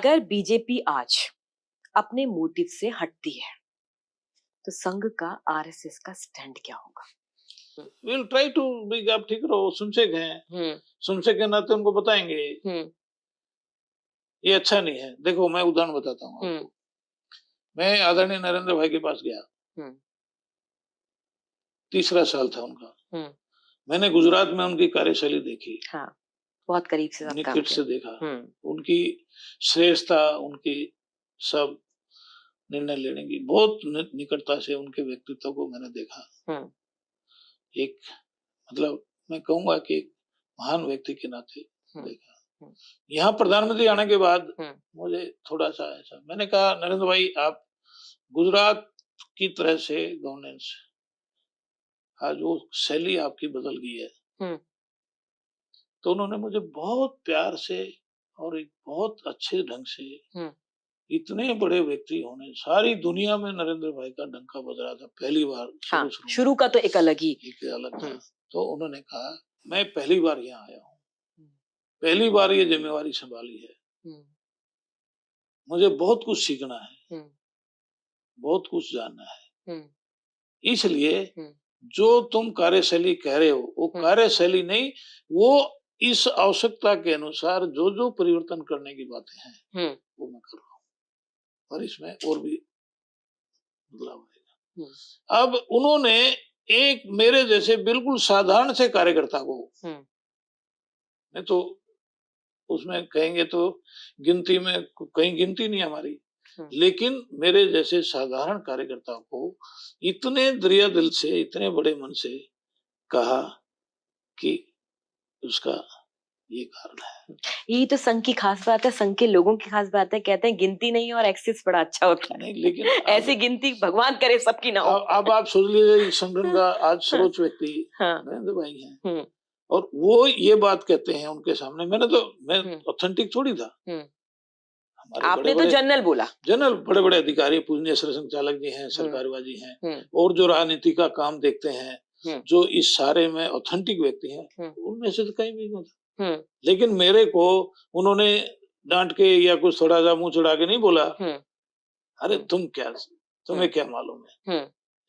अगर बीजेपी आज अपने मोटिव से हटती है तो संघ का आरएसएस का स्टैंड क्या होगा? विल ट्राई टू बी, आप ठीक रहो, सुनसेक हैं, सुनसेक के नाते उनको बताएंगे ये अच्छा नहीं है। देखो मैं उदाहरण बताता हूँ आपको। मैं आदरणीय नरेंद्र भाई के पास गया, तीसरा साल था उनका। मैंने गुजरात में उनकी कार्यशैली देखी, हाँ, बहुत करीब से निकट से देखा, उनकी श्रेष्ठता, उनकी सब निर्णय लेने की बहुत निकटता से उनके व्यक्तित्व को मैंने देखा। एक मतलब मैं कहूंगा कि एक महान व्यक्ति के नाते देखा। यहाँ प्रधानमंत्री आने के बाद मुझे थोड़ा सा ऐसा, मैंने कहा नरेंद्र भाई आप गुजरात की तरह से गवर्नेंस, आज वो शैली आपकी बदल गई है। तो उन्होंने मुझे बहुत प्यार से और एक बहुत अच्छे ढंग से, इतने बड़े व्यक्ति होने, सारी दुनिया में नरेंद्र भाई का डंका बज रहा था पहली बार। हाँ, शुरू का तो एक अलग था। तो उन्होंने कहा मैं पहली बार यहाँ आया हूँ, पहली बार ये जिम्मेवारी संभाली है, मुझे बहुत कुछ सीखना है, बहुत कुछ जानना है, इसलिए जो तुम कार्यशैली कह रहे हो वो कार्यशैली नहीं, वो इस आवश्यकता के अनुसार जो जो परिवर्तन करने की बातें हैं वो मैं कर रहा हूँ, और इसमें और भी बदलाव आएगा। अब उन्होंने एक मेरे जैसे बिल्कुल साधारण से कार्यकर्ता को, नहीं तो उसमें कहेंगे तो गिनती में कहीं गिनती नहीं हमारी, लेकिन मेरे जैसे साधारण कार्यकर्ता को इतने दरिया दिल से, इतने बड़े मन से कहा कि उसका ये कारण है। यही तो संघ की खास बात है, संघ के लोगों की खास बात है। कहते हैं गिनती नहीं और एक्सेस बड़ा अच्छा होता है। नहीं, लेकिन ऐसी गिनती भगवान करे सबकी ना हो। अब आप सोच लीजिए संगठन का आज सर्वोच्च व्यक्ति नरेंद्र भाई हैं, और वो ये बात कहते हैं उनके सामने। मैं ऑथेंटिक थोड़ी था, आपने तो जनरल बोला। जनरल बड़े बड़े अधिकारी, पूजनीय संचालक जी हैं, सरकारवाजी हैं, और जो राजनीति का काम देखते हैं, जो इस सारे में ऑथेंटिक व्यक्ति हैं, उनमें से तो कहीं भी नहीं था। लेकिन मेरे को उन्होंने डांट के या कुछ थोड़ा सा मुंह चढ़ा के नहीं बोला, अरे तुम्हें क्या मालूम है,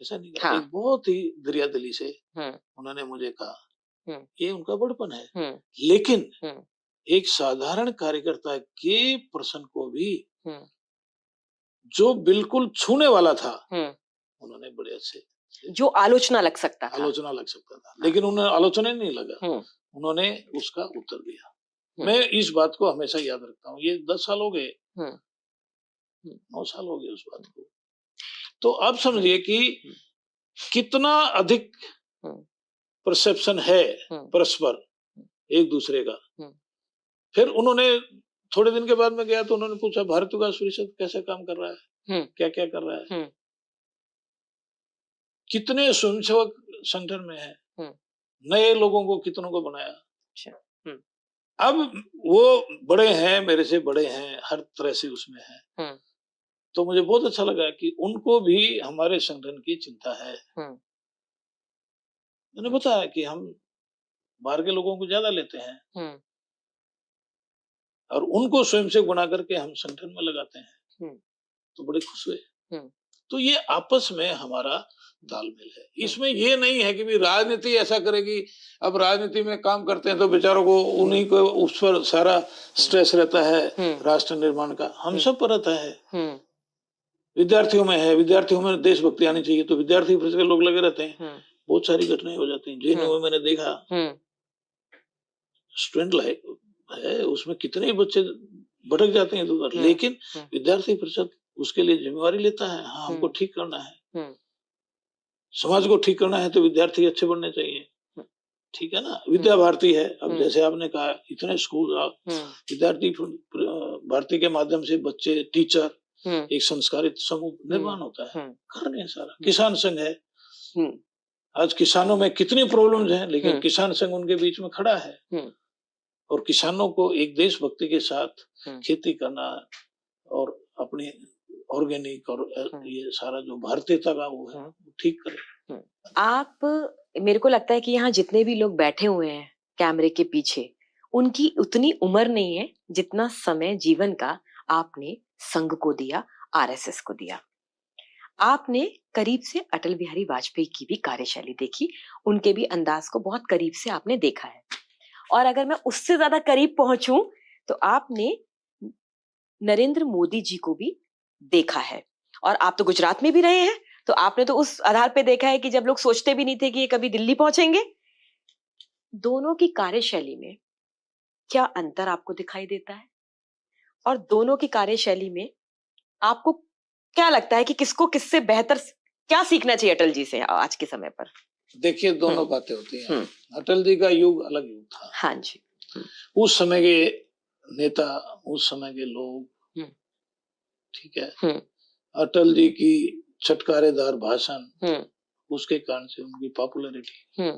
ऐसा नहीं कहा। एक बहुत ही दरिया दिली से उन्होंने मुझे कहा, ये उनका बड़पन है। लेकिन एक साधारण कार्यकर्ता के प्रश्न को भी जो बिल्कुल छूने वाला था, उन्होंने बड़े अच्छे, जो आलोचना लग सकता था, लेकिन उन्हें आलोचना नहीं लगा, उन्होंने उसका उत्तर दिया। मैं इस बात को हमेशा याद रखता हूँ। ये 10 साल हो गए, 9 साल हो गए उस बात को। तो अब समझिए कि कितना अधिक परसेप्शन है परस्पर एक दूसरे का। फिर उन्होंने थोड़े दिन के बाद में गया तो उन्होंने पूछा भारत विकास परिषद कैसे काम कर रहा है, क्या क्या कर रहा है, कितने स्वयंसेवक संगठन में है, नए लोगों को कितनों को बनाया। अब वो बड़े हैं, मेरे से बड़े हैं, हर तरह से उसमें है। तो मुझे बहुत अच्छा लगा कि उनको भी हमारे संगठन की चिंता है। मैंने बताया कि हम बाहर के लोगों को ज्यादा लेते हैं और उनको स्वयंसेवक बना करके हम संगठन में लगाते हैं, तो बड़े खुश हुए। तो ये आपस में हमारा तालमेल है। इसमें ये नहीं है कि भी राजनीति ऐसा करेगी। अब राजनीति में काम करते हैं तो बेचारों को, उन्हीं को उस पर सारा स्ट्रेस रहता है राष्ट्र निर्माण का, हम सब पर रहता है। विद्यार्थियों में है, विद्यार्थियों में देशभक्ति आनी चाहिए, तो विद्यार्थी परिषद के लोग लगे रहते हैं, बहुत सारी घटनाएं हो जाती हैं। जेएनयू में मैंने देखा, स्टूडेंट लाइफ है, उसमें कितने ही बच्चे भटक जाते हैं इधर, लेकिन विद्यार्थी परिषद उसके लिए जिम्मेवारी लेता है। हाँ, हमको ठीक करना है, समाज को ठीक करना है, तो विद्यार्थी अच्छे बनने चाहिए, ठीक है ना। विद्या भारती है, अब जैसे आपने कहा इतने स्कूल, विद्यार्थी भारती के माध्यम से बच्चे, टीचर, एक संस्कारित समूह निर्माण होता है, कर रहे हैं सारा। किसान संघ है, आज किसानों में कितनी प्रॉब्लम्स हैं, लेकिन किसान संघ उनके बीच में खड़ा है, और किसानों को एक देशभक्ति के साथ खेती करना और अपनी ऑर्गेनिक और ये सारा जो भारतीयता का वो है ठीक करे। आप, मेरे को लगता है कि यहाँ जितने भी लोग बैठे हुए हैं कैमरे के पीछे, उनकी उतनी उम्र नहीं है जितना समय जीवन का आपने संघ को दिया, आरएसएस को दिया। आपने करीब से अटल बिहारी वाजपेयी की भी कार्यशैली देखी, उनके भी अंदाज को बहुत करीब से आपने देखा है। और अगर मैं उससे ज्यादा करीब पहुंचूं तो आपने नरेंद्र मोदी जी को भी देखा है। और आप तो गुजरात में भी रहे हैं, तो आपने तो उस आधार पे देखा है कि जब लोग सोचते भी नहीं थे कि ये कभी दिल्ली पहुंचेंगे। दोनों की कार्यशैली में क्या अंतर आपको दिखाई देता है? और दोनों की कार्यशैली में आपको क्या लगता है कि किसको किससे बेहतर, क्या सीखना चाहिए अटल जी से आज के समय पर? देखिए, दोनों बातें होती हैं। अटल जी का युग अलग युग था। हाँ जी। उस समय के नेता, उस समय के लोग, ठीक है, अटल जी की चटकारेदार भाषण, उसके कारण से उनकी पॉपुलैरिटी,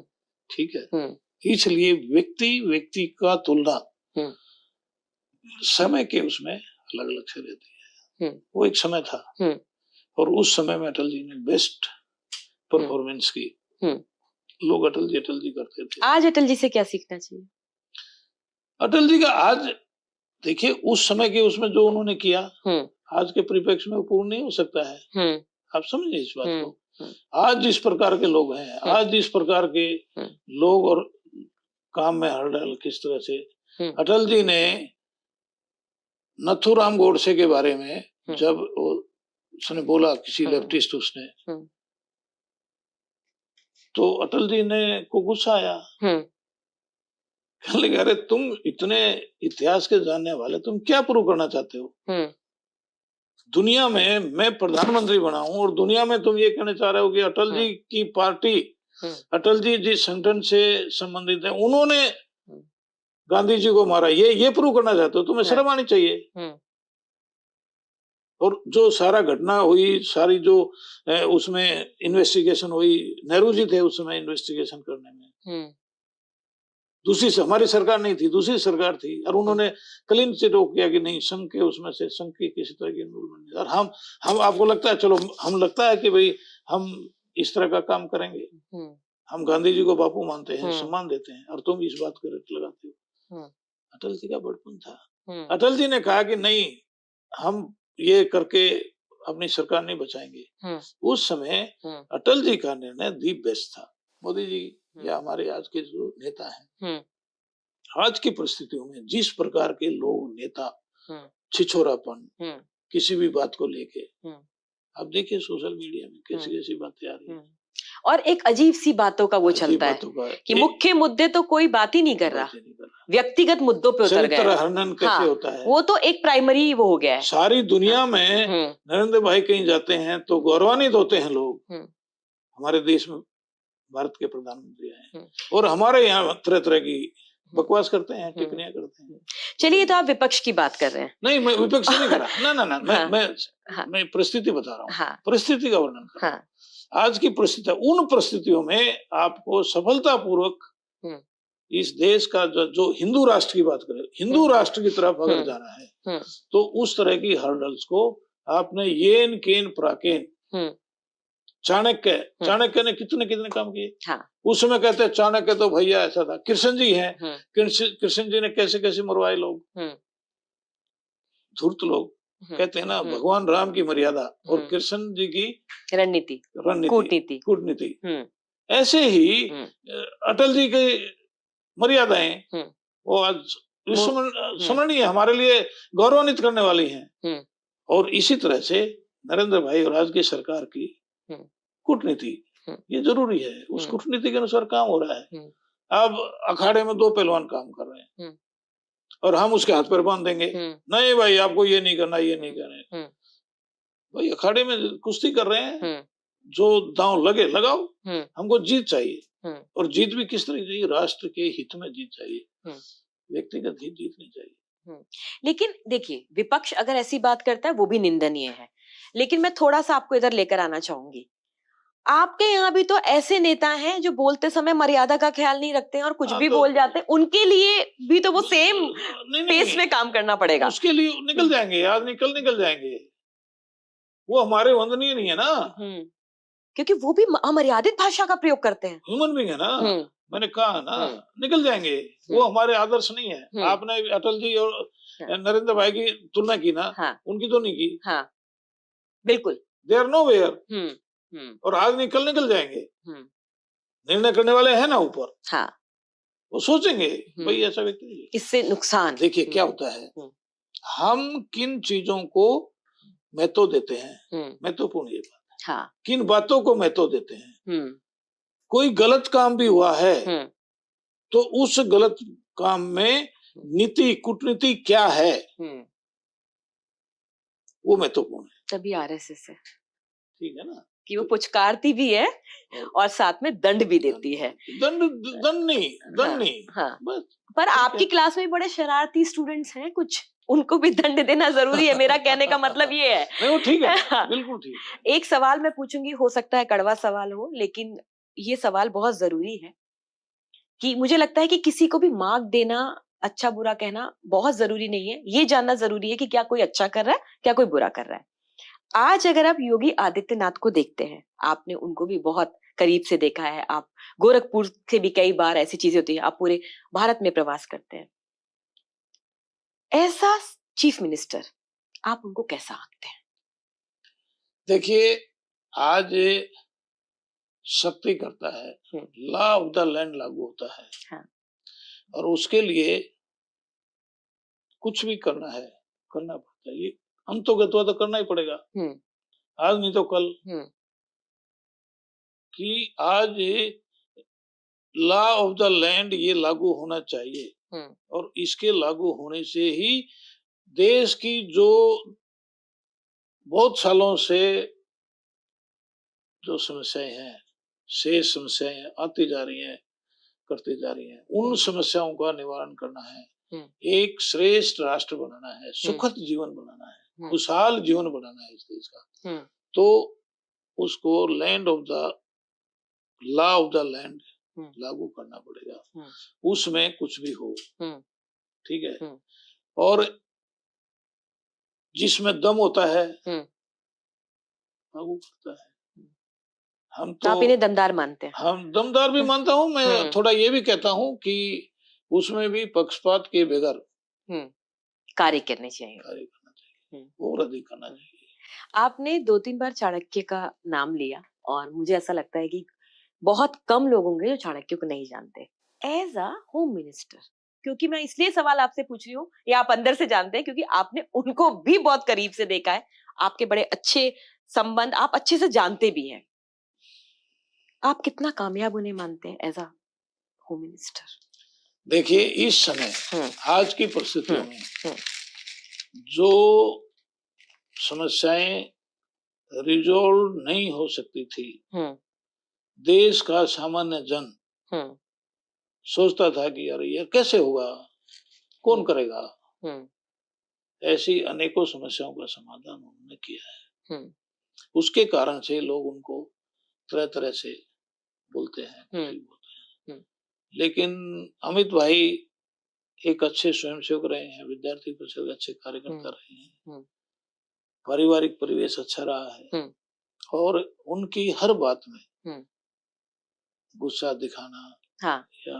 ठीक है, इसलिए व्यक्ति का तुलना समय के उसमें अलग अलग से रहती है। वो एक समय था और उस समय में अटल जी ने बेस्ट परफॉर्मेंस की। लोग अटल जी करते थे। आज अटल जी से क्या सीखना चाहिए? अटल जी का आज देखिए, उस समय के उसमें जो उन्होंने किया, आज के परिप्रेक्ष्य में पूर्ण नहीं हो सकता है। आप समझिए इस बात को। आज जिस प्रकार के लोग हैं, आज जिस प्रकार के लोग और काम में हड़बड़ किस तरह से, अटल जी ने नथुराम गोडसे के बारे में जब उसने बोला, किसी लेफ्टिस्ट उसने, तो अटल जी ने को गुस्सा आया। कहने लगे, अरे तुम इतने इतिहास के जानने वाले, तुम क्या प्रूव करना चाहते हो? दुनिया में मैं प्रधानमंत्री बना हूं और दुनिया में तुम ये कहने चाह रहे हो कि अटल जी की पार्टी, अटल जी जिस संगठन से संबंधित है, उन्होंने गांधी जी को मारा, ये प्रूव करना चाहते हो? तुम्हें शर्म आनी चाहिए। और जो सारा घटना हुई, सारी जो उसमें इन्वेस्टिगेशन हुई, नेहरू जी थे उस समय इन्वेस्टिगेशन करने में। दूसरी हमारी सरकार नहीं थी, दूसरी सरकार थी, और उन्होंने क्लीन चिट किया कि नहीं, संघ के उसमें से संघ की किसी तरह की इन्वॉल्वमेंट नहीं। और हम आपको लगता है, चलो हम लगता है कि भाई हम इस तरह का काम करेंगे, हम गांधी जी को बापू मानते हैं, सम्मान देते हैं, और तुम इस बात को रट लगाते हो। अटल जी का बड़पन था। अटल जी ने कहा कि नहीं, हम ये करके अपनी सरकार नहीं बचाएंगे। उस समय अटल जी का निर्णय दी बेस्ट था। मोदी जी या हमारे आज के जो नेता हैं, आज की परिस्थितियों में जिस प्रकार के लोग, नेता, छिछोरापन, किसी भी बात को लेके, आप देखिए सोशल मीडिया में कैसी कैसी बातें आ रही हैं। और एक अजीब सी बातों का वो चलता है कि मुख्य मुद्दे तो कोई बात ही नहीं कर रहा, व्यक्तिगत मुद्दों पे उतर गए। हनन कैसे होता है, वो तो एक प्राइमरी वो हो गया है। सारी दुनिया में नरेंद्र भाई कहीं जाते हैं तो गौरवान्वित होते हैं लोग। हमारे देश में भारत के प्रधानमंत्री आए और हमारे यहाँ तरह तरह की बकवास करते हैं, टिप्पणियां करते हैं। चलिए, तो आप विपक्ष की बात कर रहे हैं। नहीं, मैं विपक्ष नहीं कर रहा। ना, मैं परिस्थिति बता रहा हूँ। परिस्थिति का वर्णन कर रहा हूँ। आज की परिस्थिति, उन परिस्थितियों में आपको सफलतापूर्वक इस देश का जो हिंदू राष्ट्र की बात करें, हिंदू राष्ट्र की तरफ अगर जाना है, तो उस तरह की हर्डल्स को आपने येन केन प्राकेन, चाणक्य ने कितने काम किए। उस समय कहते हैं चाणक्य तो भैया ऐसा था। कृष्ण जी हैं, कृष्ण जी ने कैसे कैसे मरवाए लोग, धूर्त लोग। कहते हैं ना, भगवान राम की मर्यादा और कृष्ण जी की रणनीति, कूटनीति। ऐसे ही अटल जी की मर्यादाएं वो आज स्मरणीय, हमारे लिए गौरवान्वित करने वाली हैं। और इसी तरह से नरेंद्र भाई और आज की सरकार की कूटनीति, ये जरूरी है। उस कूटनीति के अनुसार काम हो रहा है। अब अखाड़े में दो पहलवान काम कर रहे हैं और हम उसके हाथ पर बांध देंगे, नहीं भाई आपको ये नहीं करना, ये नहीं करना। भाई अखाड़े में कुश्ती कर रहे हैं, जो दांव लगे लगाओ, हमको जीत चाहिए। और जीत भी किस तरह की चाहिए? राष्ट्र के हित में जीत चाहिए, व्यक्तिगत हित जीत नहीं चाहिए। लेकिन देखिए, विपक्ष अगर ऐसी बात करता है वो भी निंदनीय है। लेकिन मैं थोड़ा सा आपको इधर लेकर आना चाहूंगी। आपके यहाँ भी तो ऐसे नेता हैं जो बोलते समय मर्यादा का ख्याल नहीं रखते हैं और कुछ भी बोल जाते हैं। उनके लिए भी तो वो सेम पेस में काम करना पड़ेगा। उसके लिए निकल जाएंगे, आज निकल जाएंगे। वो हमारे वंदनीय नहीं है ना, क्योंकि वो भी अमर्यादित भाषा का प्रयोग करते हैं। ह्यूमन बीइंग है ना। मैंने कहा ना, निकल जाएंगे। वो हमारे आदर्श नहीं है। आपने अटल जी और नरेंद्र भाई की तुलना की ना, उनकी तो नहीं की। बिल्कुल, दे आर नो वेयर। और आज निकल जाएंगे। निर्णय करने वाले हैं ना ऊपर, वो सोचेंगे भाई ऐसा व्यक्ति, इससे नुकसान। देखिए क्या होता है, हम किन चीजों को महत्व देते हैं, महत्वपूर्ण ये बात, किन बातों को महत्व देते हैं। कोई गलत काम भी हुआ है तो उस गलत काम में नीति कूटनीति क्या है, वो महत्वपूर्ण है। तभी आरएसएस है, ठीक है ना, कि वो पुचकारती भी है और साथ में दंड भी देती है। दंड नहीं। बस। पर आपकी क्लास में बड़े शरारती स्टूडेंट्स हैं कुछ, उनको भी दंड देना जरूरी है, मेरा कहने का मतलब ये है। नहीं, वो ठीक है, बिल्कुल ठीक है। एक सवाल मैं पूछूंगी, हो सकता है कड़वा सवाल हो, लेकिन ये सवाल बहुत जरूरी है कि मुझे लगता है कि किसी को भी मार्क देना, अच्छा बुरा कहना बहुत जरूरी नहीं है। ये जानना जरूरी है कि क्या कोई अच्छा कर रहा है, क्या कोई बुरा कर रहा है। आज अगर आप योगी आदित्यनाथ को देखते हैं, आपने उनको भी बहुत करीब से देखा है, आप गोरखपुर से भी कई बार ऐसी चीजें होती है, आप पूरे भारत में प्रवास करते हैं, ऐसा चीफ मिनिस्टर आप उनको कैसा आंकते हैं? देखिए, आज शक्ति करता है, लॉ ऑफ द लैंड लागू होता है। और उसके लिए कुछ भी करना पड़ता है। ये अंतोगत्वा तो करना ही पड़ेगा, आज नहीं तो कल। कि आज लॉ ऑफ द लैंड ये लागू होना चाहिए, और इसके लागू होने से ही देश की जो बहुत सालों से जो समस्याएं हैं, शेष समस्याएं आती जा रही हैं, करती जा रही हैं, उन समस्याओं का निवारण करना है, एक श्रेष्ठ राष्ट्र बनाना है, सुखद जीवन बनाना है, खुशहाल जीवन बनाना है इस देश का। तो उसको land of the law of the land लागू करना पड़ेगा, उसमें कुछ भी हो, ठीक है। और जिसमें दम होता है लागू करता है। हम तो आप इन्हें दमदार मानते हैं? हम दमदार भी मानता हूं मैं। थोड़ा ये भी कहता हूं कि उसमें भी पक्षपात के बगैर कार्य करने चाहिए, और अधिक करना चाहिए। आपने 2-3 बार चाणक्य का नाम लिया, और मुझे ऐसा लगता है कि बहुत कम लोग होंगे जो चाणक्य को नहीं जानते एज अ होम मिनिस्टर। क्योंकि मैं इसलिए सवाल आपसे पूछ रही हूँ, या आप अंदर से जानते हैं क्योंकि आपने उनको भी बहुत करीब से देखा है, आपके बड़े अच्छे संबंध, आप अच्छे से जानते भी हैं। आप कितना कामयाब उन्हें मानते हैं एज अ होम मिनिस्टर? देखिए, इस समय आज की परिस्थितियों में जो समस्याएं रिजोल्व नहीं हो सकती थी, देश का सामान्य जन सोचता था कि यार ये कैसे होगा, कौन करेगा, ऐसी अनेकों समस्याओं का समाधान उन्होंने किया है। उसके कारण से लोग उनको तरह तरह से बोलते हैं, लेकिन अमित भाई एक अच्छे स्वयंसेवक रहे हैं, विद्यार्थी परिषद अच्छे कार्यकर्ता रहे हैं, पारिवारिक परिवेश अच्छा रहा है, और उनकी हर बात में गुस्सा दिखाना या